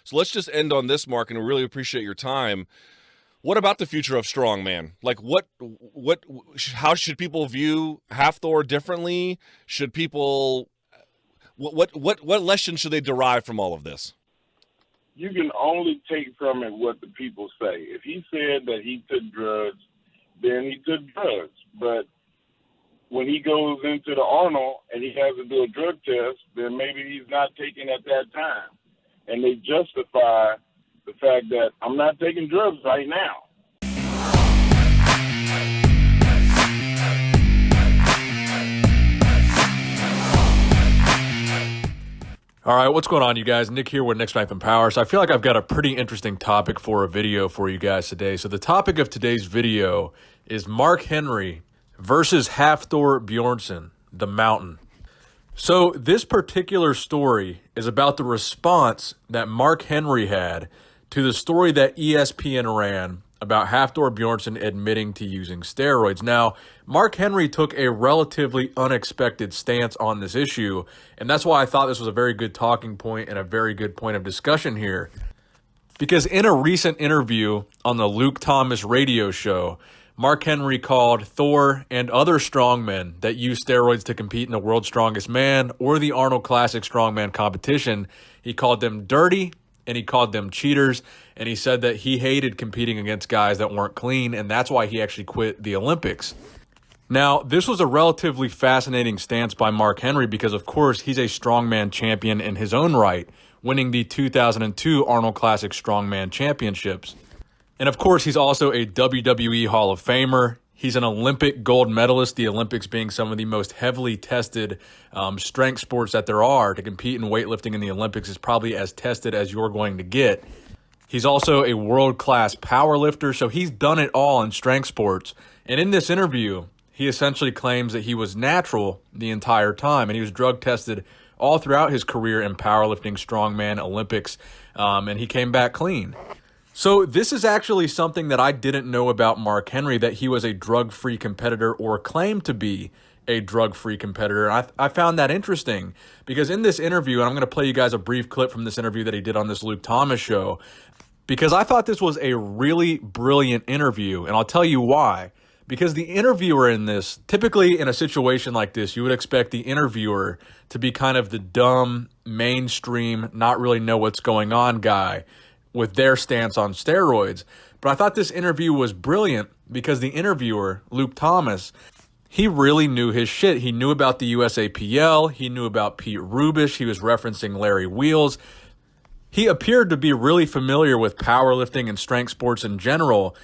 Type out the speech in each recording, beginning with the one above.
So let's just end on this, Mark, and we really appreciate your time. What about the future of strongman? Like, how should people view Hafthor differently? Should people, what lesson should they derive from all of this? You can only take from it what the people say. If he said that he took drugs, then he took drugs. But when he goes into the Arnold and he has to do a drug test, then maybe he's not taking at that time. And they justify the fact that I'm not taking drugs right now. All right, what's going on, you guys? Nick here with Nick's Knife and Power. So I feel like I've got a pretty interesting topic for a video for you guys today. So the topic of today's video is Mark Henry versus Hafthor Bjornsson, the Mountain. So this particular story is about the response that Mark Henry had to the story that ESPN ran about Hafthor Bjornsson admitting to using steroids. Now, Mark Henry took a relatively unexpected stance on this issue, and that's why I thought this was a very good talking point and a very good point of discussion here. Because in a recent interview on the Luke Thomas radio show, Mark Henry called Thor and other strongmen that use steroids to compete in the World's Strongest Man or the Arnold Classic Strongman competition, he called them dirty and he called them cheaters, and he said that he hated competing against guys that weren't clean, and that's why he actually quit the Olympics. Now, this was a relatively fascinating stance by Mark Henry because, of course, he's a strongman champion in his own right, winning the 2002 Arnold Classic Strongman Championships. And, of course, he's also a WWE Hall of Famer. He's an Olympic gold medalist, the Olympics being some of the most heavily tested strength sports that there are. To compete in weightlifting in the Olympics is probably as tested as you're going to get. He's also a world-class power lifter, so he's done it all in strength sports. And in this interview, he essentially claims that he was natural the entire time, and he was drug tested all throughout his career in powerlifting, strongman, Olympics, and he came back clean. So this is actually something that I didn't know about Mark Henry, that he was a drug-free competitor or claimed to be a drug-free competitor. And I found that interesting because in this interview, and I'm going to play you guys a brief clip from this interview that he did on this Luke Thomas show, because I thought this was a really brilliant interview, and I'll tell you why. Because the interviewer in this, typically in a situation like this, you would expect the interviewer to be kind of the dumb, mainstream, not really know what's going on guy with their stance on steroids. But I thought this interview was brilliant because the interviewer, Luke Thomas, he really knew his shit. He knew about the USAPL. He knew about Pete Rubish. He was referencing Larry Wheels. He appeared to be really familiar with powerlifting and strength sports in general.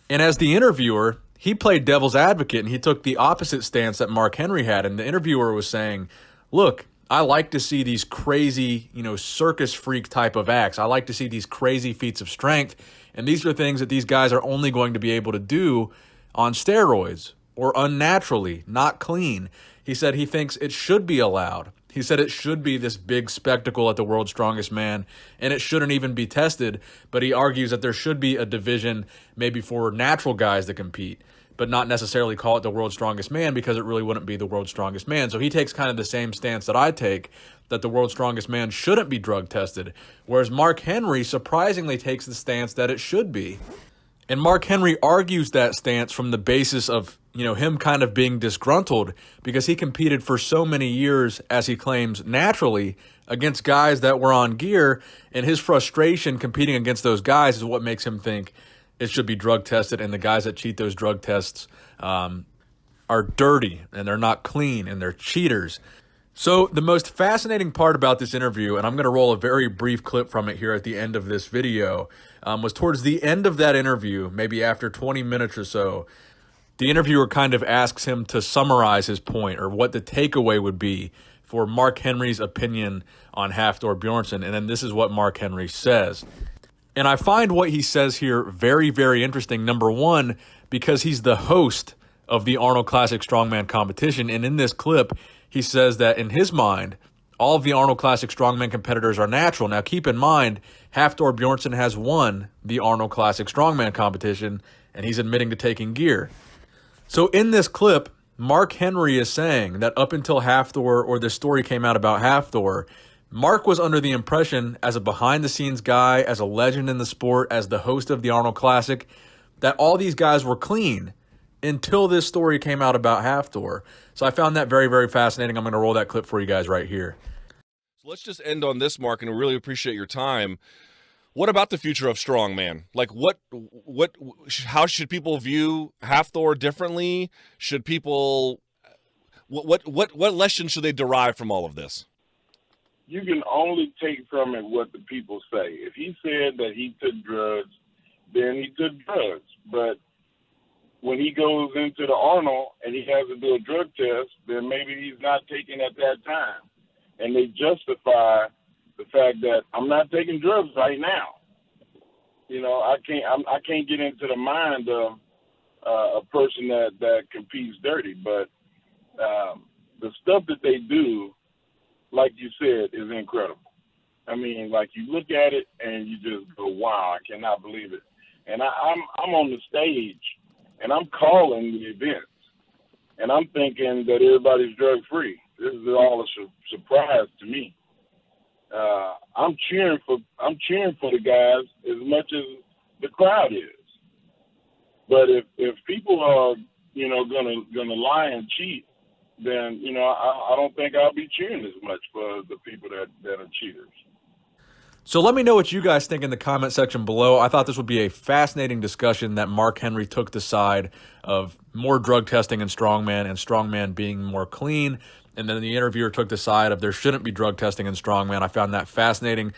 And as the interviewer, he played devil's advocate and he took the opposite stance that Mark Henry had. And the interviewer was saying, look, I like to see these crazy, circus freak type of acts. I like to see these crazy feats of strength. And these are things that these guys are only going to be able to do on steroids or unnaturally, not clean. He said he thinks it should be allowed. He said it should be this big spectacle at the World's Strongest Man, and it shouldn't even be tested. But he argues that there should be a division maybe for natural guys to compete, but not necessarily call it the World's Strongest Man because it really wouldn't be the World's Strongest Man. So he takes kind of the same stance that I take, that the World's Strongest Man shouldn't be drug tested, whereas Mark Henry surprisingly takes the stance that it should be. And Mark Henry argues that stance from the basis of, him kind of being disgruntled because he competed for so many years, as he claims, naturally against guys that were on gear, and his frustration competing against those guys is what makes him think it should be drug tested, and the guys that cheat those drug tests are dirty, and they're not clean, and they're cheaters. So the most fascinating part about this interview, and I'm going to roll a very brief clip from it here at the end of this video, was towards the end of that interview, maybe after 20 minutes or so, the interviewer kind of asks him to summarize his point or what the takeaway would be for Mark Henry's opinion on Hafthor Bjornsson, and then this is what Mark Henry says. And I find what he says here very, very interesting. Number one, because he's the host of the Arnold Classic Strongman competition. And in this clip, he says that in his mind, all of the Arnold Classic Strongman competitors are natural. Now, keep in mind, Hafthor Bjornsson has won the Arnold Classic Strongman competition, and he's admitting to taking gear. So in this clip, Mark Henry is saying that up until Hafthor, or this story came out about Hafthor, Mark was under the impression, as a behind-the-scenes guy, as a legend in the sport, as the host of the Arnold Classic, that all these guys were clean until this story came out about Hafthor. So I found that very, very fascinating. I'm going to roll that clip for you guys right here. So let's just end on this, Mark, and we really appreciate your time. What about the future of strongman? Like, how should people view Hafthor differently? Should people, what lessons should they derive from all of this? You can only take from it what the people say. If he said that he took drugs, then he took drugs. But when he goes into the Arnold and he has to do a drug test, then maybe he's not taking at that time. And they justify the fact that I'm not taking drugs right now. You know, I can't get into the mind of a person that competes dirty. But the stuff that they do, like you said, is incredible. I mean, like, you look at it and you just go, wow, I cannot believe it. And I'm on the stage and I'm calling the events and I'm thinking that everybody's drug free. This is all a surprise to me. I'm cheering for the guys as much as the crowd is. But if people are, you know, gonna lie and cheat, then, you know, I don't think I'll be cheering as much for the people that are cheaters. So let me know what you guys think in the comment section below. I thought this would be a fascinating discussion that Mark Henry took the side of more drug testing in strongman and strongman being more clean. And then the interviewer took the side of there shouldn't be drug testing in strongman. I found that fascinating.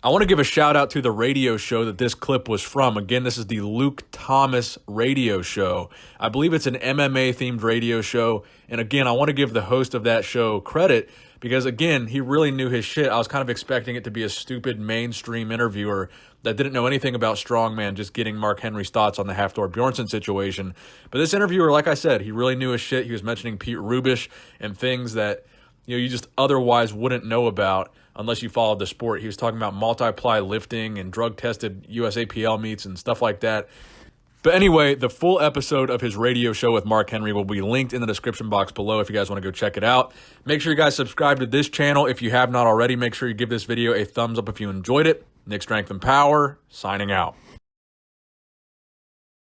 I want to give a shout out to the radio show that this clip was from. Again, this is the Luke Thomas radio show. I believe it's an MMA themed radio show. And again, I want to give the host of that show credit because, again, he really knew his shit. I was kind of expecting it to be a stupid mainstream interviewer that didn't know anything about strongman, just getting Mark Henry's thoughts on the Hafthor Bjornsson situation. But this interviewer, like I said, he really knew his shit. He was mentioning Pete Rubish and things that, you know, you just otherwise wouldn't know about unless you followed the sport. He was talking about multiply lifting and drug-tested USAPL meets and stuff like that. But anyway, the full episode of his radio show with Mark Henry will be linked in the description box below if you guys want to go check it out. Make sure you guys subscribe to this channel if you have not already. Make sure you give this video a thumbs up if you enjoyed it. Nick Strength and Power, signing out.